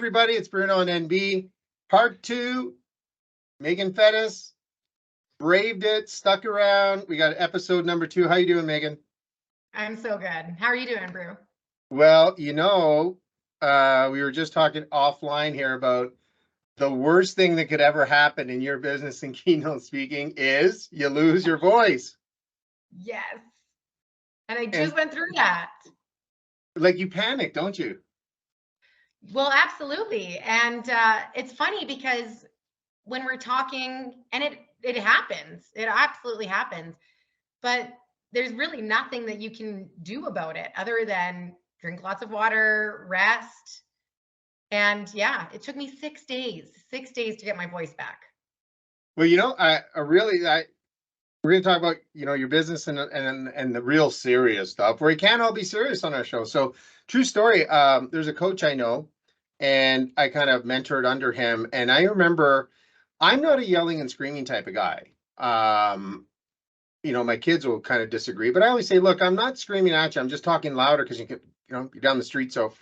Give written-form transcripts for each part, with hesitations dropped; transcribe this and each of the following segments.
everybody, it's Bruno and NB. Part 2, Meagan Fettes braved it, stuck around. We got episode number 2. How you doing, Meagan? I'm so good. How are you doing, Brew? Well, you know, we were just talking offline here about the worst thing that could ever happen in your business and keynote speaking is you lose your voice. Yes. And I just went through that. Like you panic, don't you? Well, absolutely. And it's funny because when we're talking, and it happens, it absolutely happens, but there's really nothing that you can do about it other than drink lots of water, rest. And yeah, it took me 6 days to get my voice back. Well, you know, we're going to talk about, you know, your business and the real serious stuff where you can't all be serious on our show. So true story. There's a coach I know and I kind of mentored under him. And I remember I'm not a yelling and screaming type of guy. You know, my kids will kind of disagree, but I always say, look, I'm not screaming at you. I'm just talking louder because you can, you know, you're down the street. So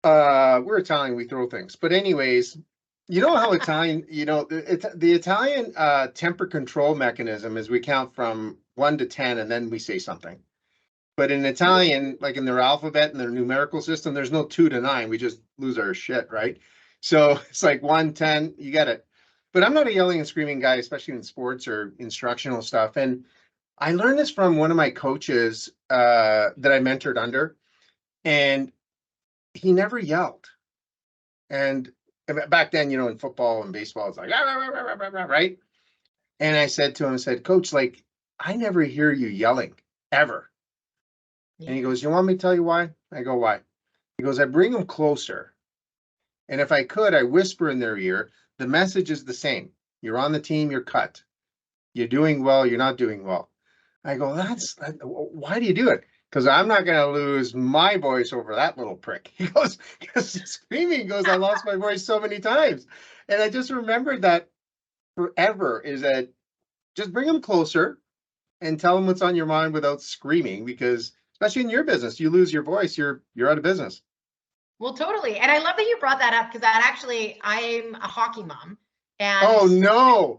we're Italian, we throw things. But anyways, you know how Italian, you know, the Italian temper control mechanism is we count from 1 to 10 and then we say something. But in Italian, like in their alphabet and their numerical system, there's no 2 to 9. We just lose our shit, right? So it's like 1, 10, you get it. But I'm not a yelling and screaming guy, especially in sports or instructional stuff. And I learned this from one of my coaches that I mentored under, and he never yelled. And back then, you know, in football and baseball, it's like, right? And I said to him, I said, Coach, like, I never hear you yelling, ever. Yeah. And he goes, you want me to tell you why? I go, why? He goes, I bring them closer. And if I could, I whisper in their ear, the message is the same. You're on the team, you're cut. You're doing well, you're not doing well. I go, why do you do it? Because I'm not going to lose my voice over that little prick. He goes, because screaming, he goes, I lost my voice so many times. And I just remembered that forever, is that just bring them closer and tell them what's on your mind without screaming, because especially in your business, you lose your voice, you're out of business. Well, totally. And I love that you brought that up, because that actually, I'm a hockey mom. And oh, no.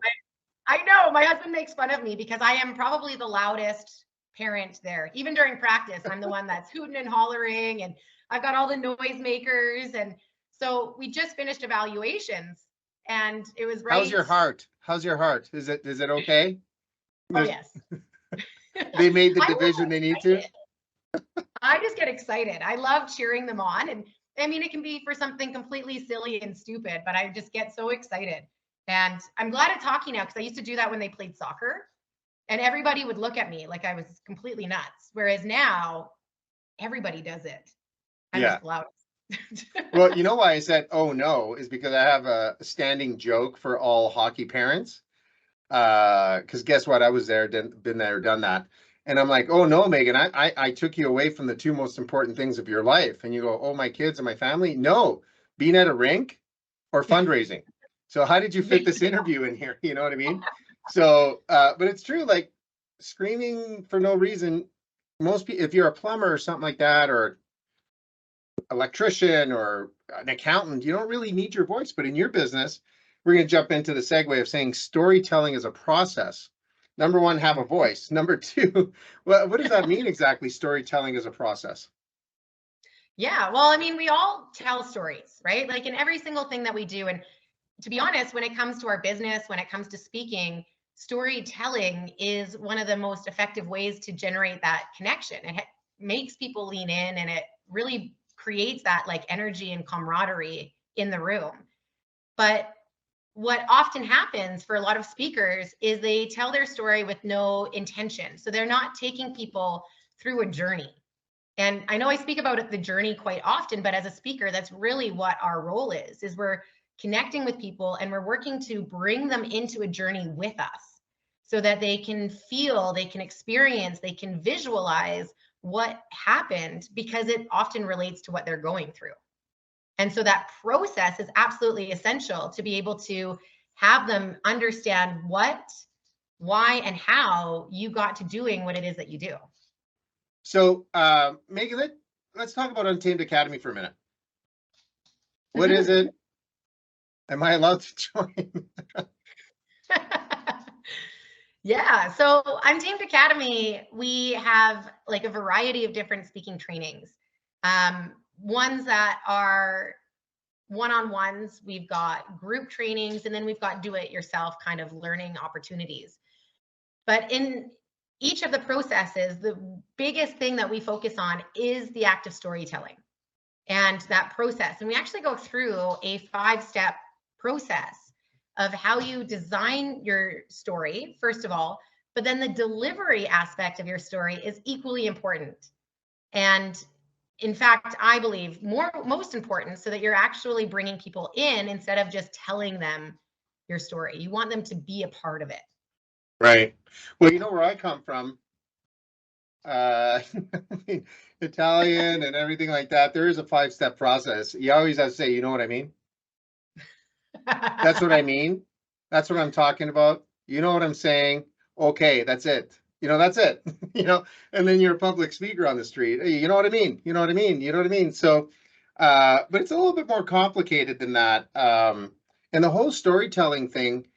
I know my husband makes fun of me because I am probably the loudest parent there. Even during practice, I'm the one that's hooting and hollering, and I've got all the noisemakers. And so we just finished evaluations, and it was right. How's your heart? How's your heart? Is it okay? Oh, yes. They made the division they need to. I just get excited. I love cheering them on. And I mean, it can be for something completely silly and stupid, but I just get so excited. And I'm glad at hockey now, because I used to do that when they played soccer. And everybody would look at me like I was completely nuts. Whereas now, everybody does it. I'm just loud. Well, you know why I said, oh, no, is because I have a standing joke for all hockey parents. Because guess what? I was there, been there, done that. And I'm like, oh, no, Meagan, I took you away from the 2 most important things of your life. And you go, oh, my kids and my family? No, being at a rink or fundraising. So how did you fit this interview in here? You know what I mean? So, but it's true, like screaming for no reason. Most people, if you're a plumber or something like that, or electrician or an accountant, you don't really need your voice. But in your business, we're going to jump into the segue of saying storytelling is a process. Number 1, have a voice. Number 2, well, what does that mean exactly? Storytelling is a process. Yeah, well, I mean, we all tell stories, right? Like in every single thing that we do. And to be honest, when it comes to our business, when it comes to speaking, storytelling is one of the most effective ways to generate that connection. It makes people lean in, and it really creates that like energy and camaraderie in the room. But what often happens for a lot of speakers is they tell their story with no intention. So they're not taking people through a journey. And I know I speak about the journey quite often, but as a speaker, that's really what our role is we're connecting with people, and we're working to bring them into a journey with us so that they can feel, they can experience, they can visualize what happened, because it often relates to what they're going through. And so that process is absolutely essential to be able to have them understand what, why, and how you got to doing what it is that you do. So, Meagan, let's talk about Untamed Academy for a minute. What is it? Am I allowed to join? Yeah, so Untamed Academy, we have like a variety of different speaking trainings. Ones that are one-on-ones, we've got group trainings, and then we've got do-it-yourself kind of learning opportunities. But in each of the processes, the biggest thing that we focus on is the act of storytelling and that process. And we actually go through a 5-step process of how you design your story, first of all, but then the delivery aspect of your story is equally important. And in fact, I believe most important, so that you're actually bringing people in instead of just telling them your story. You want them to be a part of it. Right. Well, you know where I come from, Italian and everything like that. There is a 5-step process. You always have to say, you know what I mean? That's what I mean. That's what I'm talking about. You know what I'm saying? Okay, that's it. That's it. And then you're a public speaker on the street. Hey, you know what I mean? You know what I mean? You know what I mean? So, but it's a little bit more complicated than that. And the whole storytelling thing,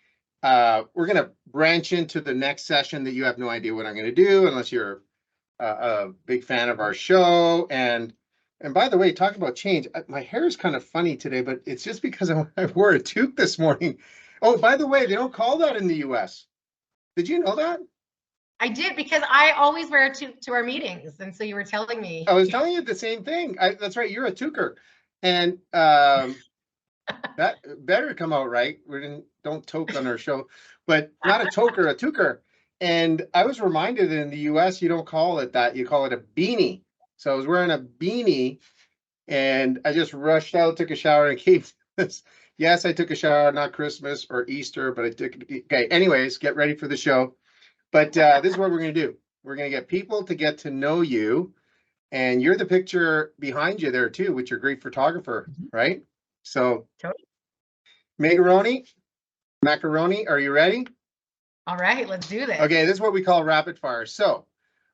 we're going to branch into the next session that you have no idea what I'm going to do unless you're a big fan of our show. And by the way, talking about change, my hair is kind of funny today, but it's just because I wore a toque this morning. Oh, by the way, they don't call that in the US. Did you know that? I did, because I always wear a toque to our meetings. And so you were telling me. I was telling you the same thing. That's right. You're a toquer. And that better come out right. Don't toke on our show, but not a toker, a toquer. And I was reminded in the US, you don't call it that. You call it a beanie. So I was wearing a beanie and I just rushed out, took a shower, and came to this. Yes, I took a shower, not Christmas or Easter, but I took. Okay, anyways, get ready for the show. But this is what we're going to do. We're going to get people to get to know you. And you're the picture behind you there too, with your great photographer, right? So, Totally. Macaroni, are you ready? All right, let's do this. Okay, this is what we call rapid fire. So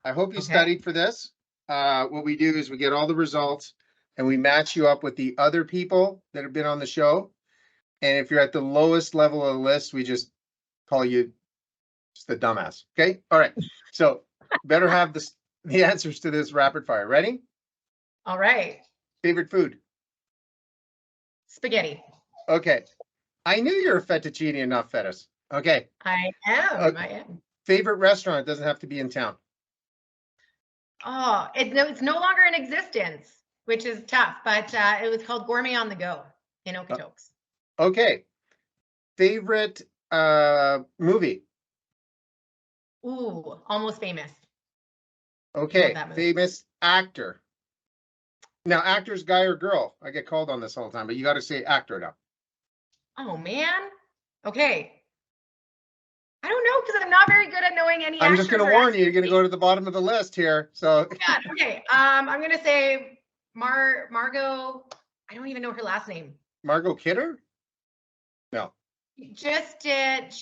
I hope you studied for this. What we do is we get all the results and we match you up with the other people that have been on the show. And if you're at the lowest level of the list, we just call you just the dumbass. Okay. All right. So better have the answers to this rapid fire. Ready? All right. Favorite food? Spaghetti. Okay. I knew you're a fettuccine and not Fettes. Okay. I am. I am. Favorite restaurant? It doesn't have to be in town. Oh, it's no longer in existence, which is tough, but it was called Gourmet on the Go in Okotoks. Okay. Favorite movie? Ooh, Almost Famous. Okay. Famous actor. Now, actor's guy or girl? I get called on this all the time, but you got to say actor now. Oh, man. Okay. I don't know, because I'm not very good at knowing any I'm just going to warn you, you're going to go to the bottom of the list here. So yeah, okay. I'm going to say Margot. I don't even know her last name. Margot Kidder? No. Just did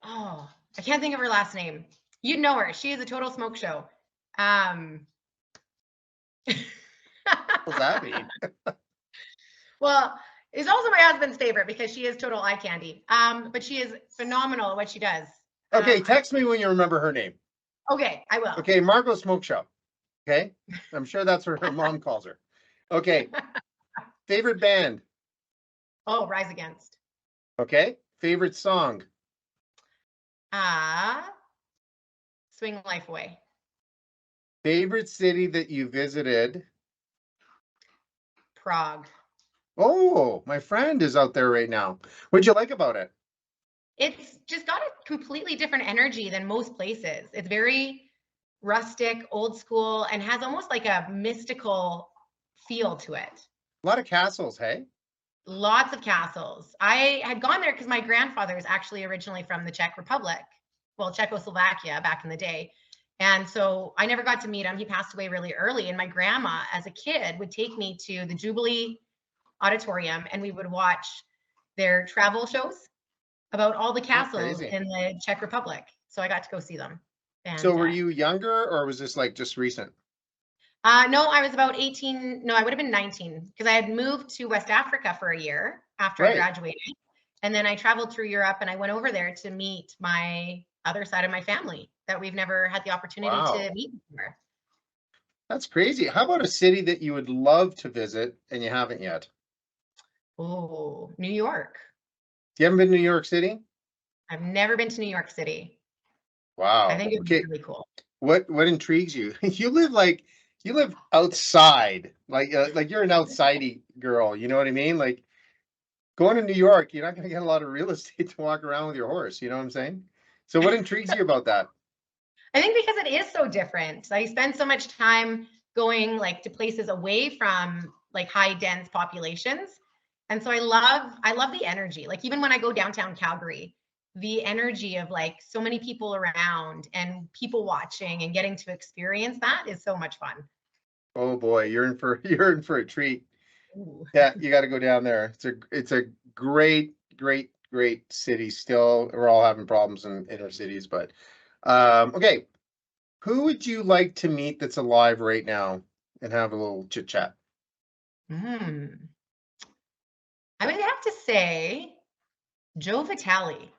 oh, I can't think of her last name. You'd know her. She is a total smoke show. What does that mean? Well, it's also my husband's favorite because she is total eye candy. But she is phenomenal at what she does. Okay, text me when you remember her name. Okay, I will. Okay, Margot Smoke Show. Okay, I'm sure that's what her mom calls her. Okay, favorite band? Oh, Rise Against. Okay, favorite song? Swing Life Away. Favorite city that you visited? Prague. Oh, my friend is out there right now. What'd you like about it? It's just got a completely different energy than most places. It's very rustic, old school, and has almost like a mystical feel to it. A lot of castles, hey? Lots of castles. I had gone there because my grandfather is actually originally from the Czech Republic, well, Czechoslovakia back in the day. And so I never got to meet him. He passed away really early. And my grandma, as a kid, would take me to the Jubilee Auditorium and we would watch their travel shows about all the castles in the Czech Republic. So I got to go see them. And, so were you younger or was this like just recent? No, I was about 18. No, I would have been 19 because I had moved to West Africa for a year after I graduated. And then I traveled through Europe and I went over there to meet my other side of my family that we've never had the opportunity to meet before. That's crazy. How about a city that you would love to visit and you haven't yet? Oh, New York. You haven't been to New York City? I've never been to New York City. Wow. I think it's really cool. What intrigues you? You live outside, like you're an outsidey girl. You know what I mean? Like going to New York, you're not going to get a lot of real estate to walk around with your horse. You know what I'm saying? So what intrigues you about that? I think because it is so different. I spend so much time going like to places away from like high dense populations. And so I love the energy. Like even when I go downtown Calgary, the energy of like so many people around and people watching and getting to experience that is so much fun. Oh boy, you're in for a treat. Ooh. Yeah, you got to go down there. It's a great city still. We're all having problems in inner cities, but okay. Who would you like to meet that's alive right now and have a little chit chat? I would have to say Joe Vitale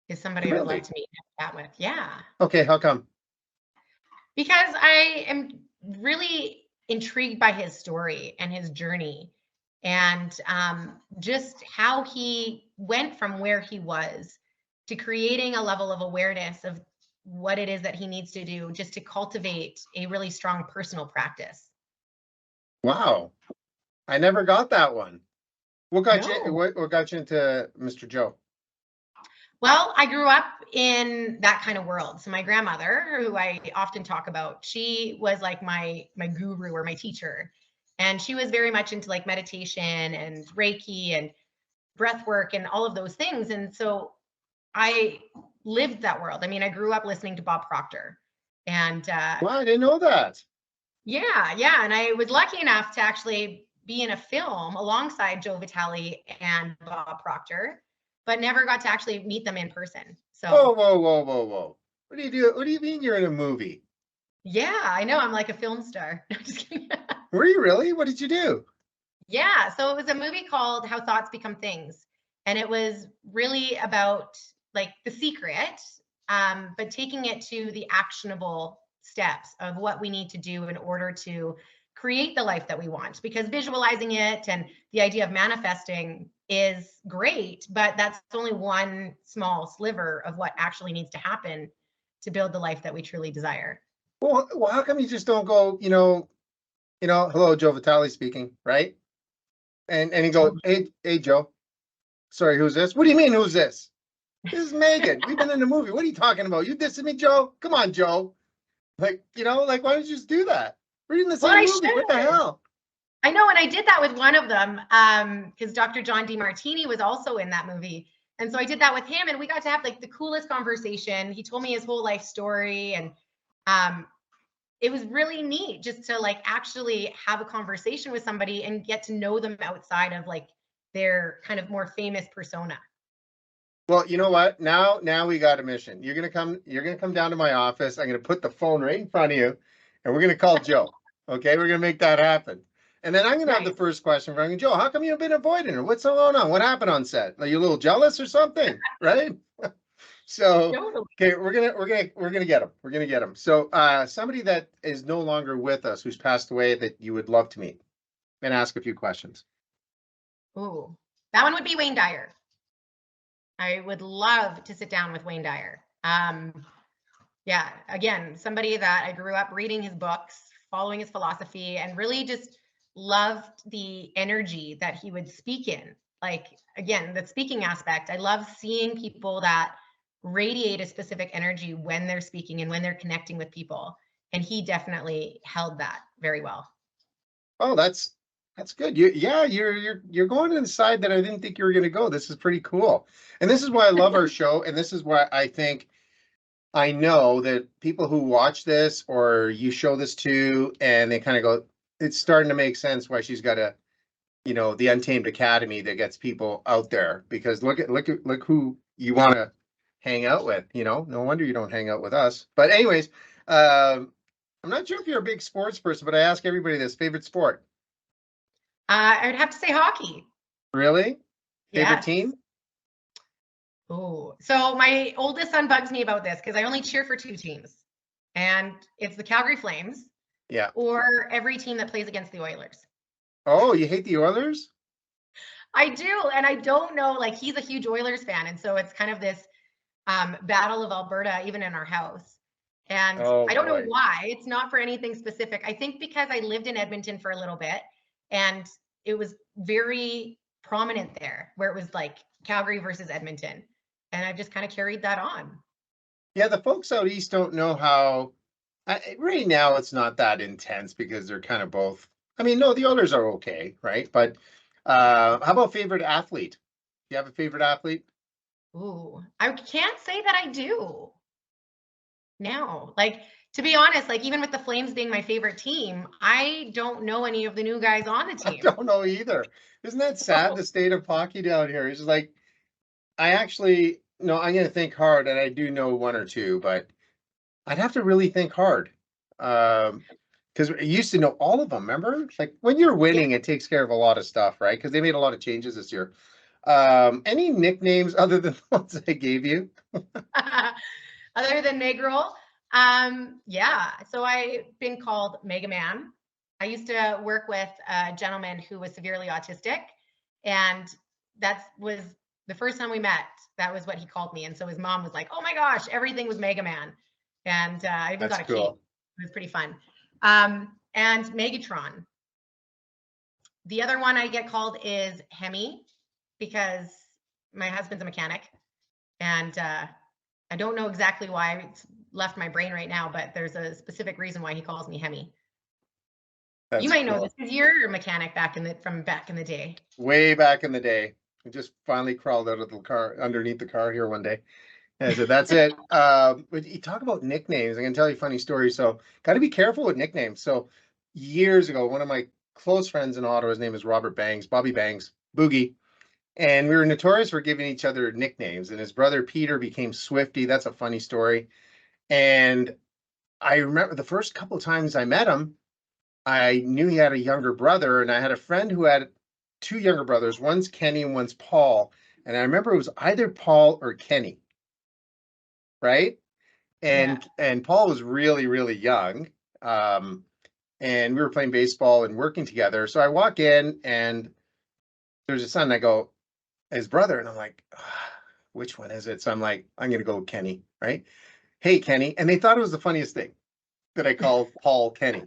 is somebody I would love to meet and have a chat with. Yeah. Okay, how come? Because I am really intrigued by his story and his journey and just how he went from where he was to creating a level of awareness of what it is that he needs to do just to cultivate a really strong personal practice. Wow. I never got that one. What got you No. what got you into Mr. Joe? Well, I grew up in that kind of world. So my grandmother, who I often talk about, she was like my guru or my teacher. And she was very much into like meditation and Reiki and breath work and all of those things. And so I lived that world. I mean, I grew up listening to Bob Proctor. And Wow, I didn't know that. yeah. And I was lucky enough to actually be in a film alongside Joe Vitale and Bob Proctor, but never got to actually meet them in person. So Whoa. What do you do? What do you mean you're in a movie? yeah, I know. I'm like a film star. No, just kidding. Were you really? What did you do? Yeah. So it was a movie called How Thoughts Become Things. And it was really about like the secret, but taking it to the actionable steps of what we need to do in order to create the life that we want. Because visualizing it and the idea of manifesting is great, but that's only one small sliver of what actually needs to happen to build the life that we truly desire. Well, how come you just don't go, hello, Joe Vitale speaking, right? And you go, hey, Joe. Sorry, who's this? What do you mean, who's this? This is Meagan. We've been in the movie. What are you talking about? You dissing me, Joe? Come on, Joe. Like, why don't you just do that? We're in the same movie. What the hell? I know, and I did that with one of them because Dr. John D Martini was also in that movie. And so I did that with him and we got to have like the coolest conversation. He told me his whole life story and it was really neat just to like actually have a conversation with somebody and get to know them outside of like their kind of more famous persona. Well, you know what? Now we got a mission. You're gonna come down to my office. I'm gonna put the phone right in front of you, and we're gonna call Joe. Okay, we're gonna make that happen. And then I'm gonna have the first question from you, Joe. How come you've been avoiding her? What's going on? What happened on set? Are you a little jealous or something? Right? So okay, we're gonna get him. We're gonna get him. So somebody that is no longer with us, who's passed away, that you would love to meet, and ask a few questions. Ooh, that one would be Wayne Dyer. I would love to sit down with Wayne Dyer. Yeah, again, somebody that I grew up reading his books, following his philosophy, and really just loved the energy that he would speak in. Like, again, the speaking aspect, I love seeing people that radiate a specific energy when they're speaking and when they're connecting with people. And he definitely held that very well. Oh, that's good. You're going to the side that I didn't think you were going to go. This is pretty cool. And this is why I love our show. And this is why I know that people who watch this or you show this to, and they kind of go, it's starting to make sense why she's got the Untamed Academy that gets people out there, because look who you want to hang out with, no wonder you don't hang out with us. But anyways, I'm not sure if you're a big sports person, but I ask everybody this: favorite sport? I would have to say hockey. Really? Favorite Yes. team? Oh, so my oldest son bugs me about this because I only cheer for two teams, and it's the Calgary Flames Yeah. or every team that plays against the Oilers. Oh, you hate the Oilers? I do, and I don't know. Like he's a huge Oilers fan, and so it's kind of this battle of Alberta, even in our house. And Oh I don't know boy. why. It's not for anything specific. I think because I lived in Edmonton for a little bit, and it was very prominent there, where it was like Calgary versus Edmonton, and I've just kind of carried that on. Yeah, the folks out east don't know how. Right now, it's not that intense because they're kind of both. I mean, no, the Oilers are okay, right? But how about favorite athlete? Do you have a favorite athlete? Ooh, I can't say that I do. No, like to be honest, like even with the Flames being my favorite team, I don't know any of the new guys on the I team. don't know either. Isn't that sad? The state of hockey down here. It's just like I actually no. I'm going to think hard, and I do know one or two, but I'd have to really think hard. Because I used to know all of them. Remember, like when you're Yeah. winning, it takes care of a lot of stuff, right? Because they made a lot of changes this year. Any nicknames other than the ones I gave you? Other than Negro, yeah. So I've been called Mega Man. I used to work with a gentleman who was severely autistic, and that was the first time we met. That was what he called me, and so his mom was like, "Oh my gosh, everything was Mega Man," and I even That's got a cape. cool. It was pretty fun. And Megatron. The other one I get called is Hemi because my husband's a mechanic, and I don't know exactly why it's left my brain right now, but there's a specific reason why he calls me Hemi. You That's might know cool. this because you're a mechanic from back in the day. Way back in the day, I just finally crawled out of the car, underneath the car here one day. And I said, that's it. But you talk about nicknames. I can tell you a funny story. So, got to be careful with nicknames. So, years ago, one of my close friends in Ottawa, his name is Robert Bangs, Bobby Bangs, Boogie. And we were notorious for giving each other nicknames. And his brother Peter became Swifty. That's a funny story. And I remember the first couple of times I met him, I knew he had a younger brother, and I had a friend who had two younger brothers. One's Kenny and one's Paul. And I remember it was either Paul or Kenny, right? Yeah. And Paul was really, really young. Um, and we were playing baseball and working together. So I walk in and there's a son, and I go, his brother, and I'm like, which one is it? So I'm like, I'm gonna go with Kenny, right? Hey, Kenny. And they thought it was the funniest thing that I called Paul Kenny.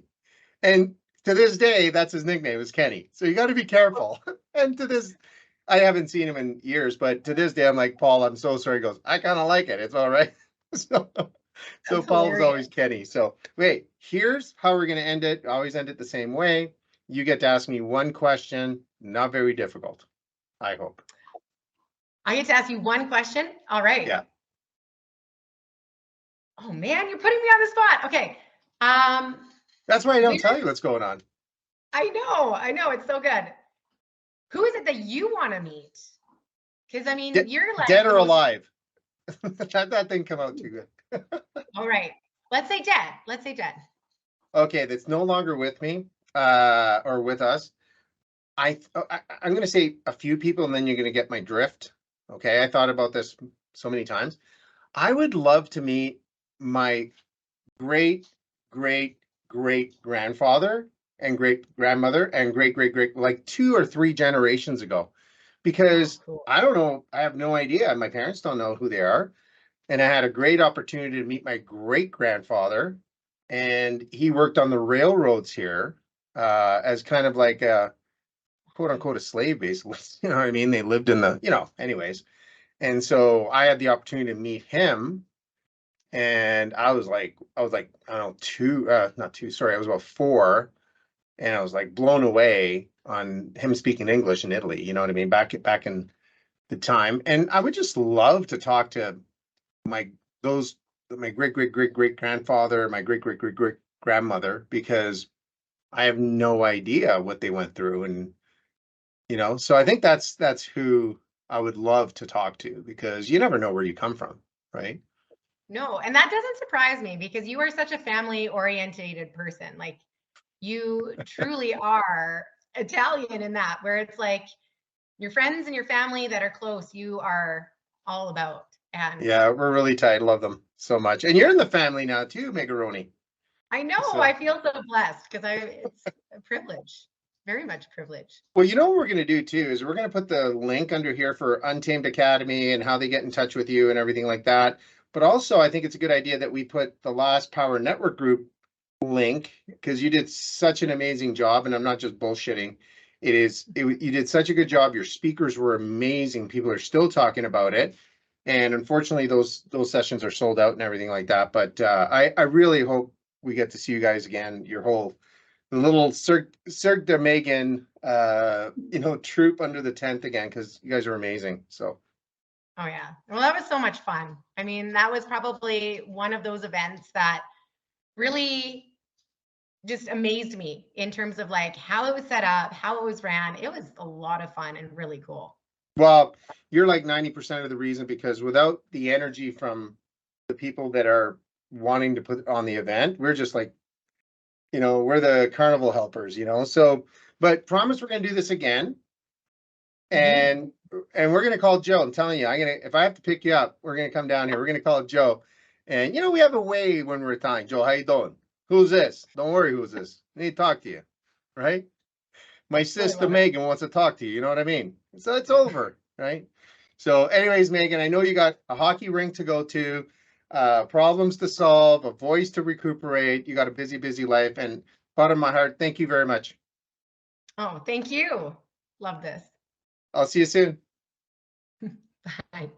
And to this day, that's his nickname is Kenny. So you got to be careful. And to this, I haven't seen him in years, but to this day, I'm like, Paul, I'm so sorry. He goes, I kind of like it. It's all right. So That's Paul was always hilarious. Kenny. So wait, here's how we're going to end it. I always end it the same way. You get to ask me one question, not very difficult, I hope. I get to ask you one question. All right. Yeah. Oh man, you're putting me on the spot. Okay. That's why I don't Where, tell you what's going on. I know, it's so good. Who is it that you want to meet? Because I mean, you're Dead like the or most. alive. That didn't come out too good. All right. Let's say dead. Let's say dead. Okay, that's no longer with me, or with us. I'm going to say a few people, and then you're going to get my drift. Okay, I thought about this so many times. I would love to meet my great great great grandfather and great grandmother and great great great, like 2 or 3 generations ago, Oh, because cool. I don't know, I have no idea. My parents don't know who they are, and I had a great opportunity to meet my great grandfather, and he worked on the railroads here, as kind of like a quote unquote a slave, basically. You know what I mean? They lived in the, anyways. And so I had the opportunity to meet him, and I was like, I don't know, not two, sorry, I was about 4, and I was like blown away on him speaking English in Italy. You know what I mean? Back in the time, and I would just love to talk to my those my great great great great grandfather, my great great great great grandmother, because I have no idea what they went through, and so I think that's who I would love to talk to, because you never know where you come from, right? No, and that doesn't surprise me because you are such a family oriented person. Like you truly are Italian in that, where it's like your friends and your family that are close, you are all about. And Yeah, we're really tight. Love them so much. And you're in the family now too, Megaroni. I know So, I feel so blessed because it's a privilege, very much a privilege. well, you know what we're going to do too is we're going to put the link under here for Untamed Academy and how they get in touch with you and everything like that. But also, I think it's a good idea that we put the Last Power Network group link because you did such an amazing job, and I'm not just bullshitting. You did such a good job. Your speakers were amazing. People are still talking about it, and unfortunately, those sessions are sold out and everything like that. But I really hope we get to see you guys again. Your whole little Cirque de Meagan, troop under the tent again because you guys are amazing. So. Oh yeah, well that was so much fun. I mean, that was probably one of those events that really just amazed me in terms of like how it was set up, how it was ran. It was a lot of fun and really cool. Well, you're like 90% of the reason because without the energy from the people that are wanting to put on the event, we're just like, we're the carnival helpers, So, but promise we're going to do this again. And we're going to call Joe. I'm telling you, if I have to pick you up, we're going to come down here. We're going to call Joe. And we have a way when we're Italian. Joe, how you doing? Who's this? Don't worry, who's this? I need to talk to you, right? My sister Meagan wants to talk to you. You know what I mean? So it's over, right? So, anyways, Meagan, I know you got a hockey rink to go to, problems to solve, a voice to recuperate. You got a busy, busy life, and bottom of my heart, thank you very much. Oh, thank you. Love this. I'll see you soon. Bye.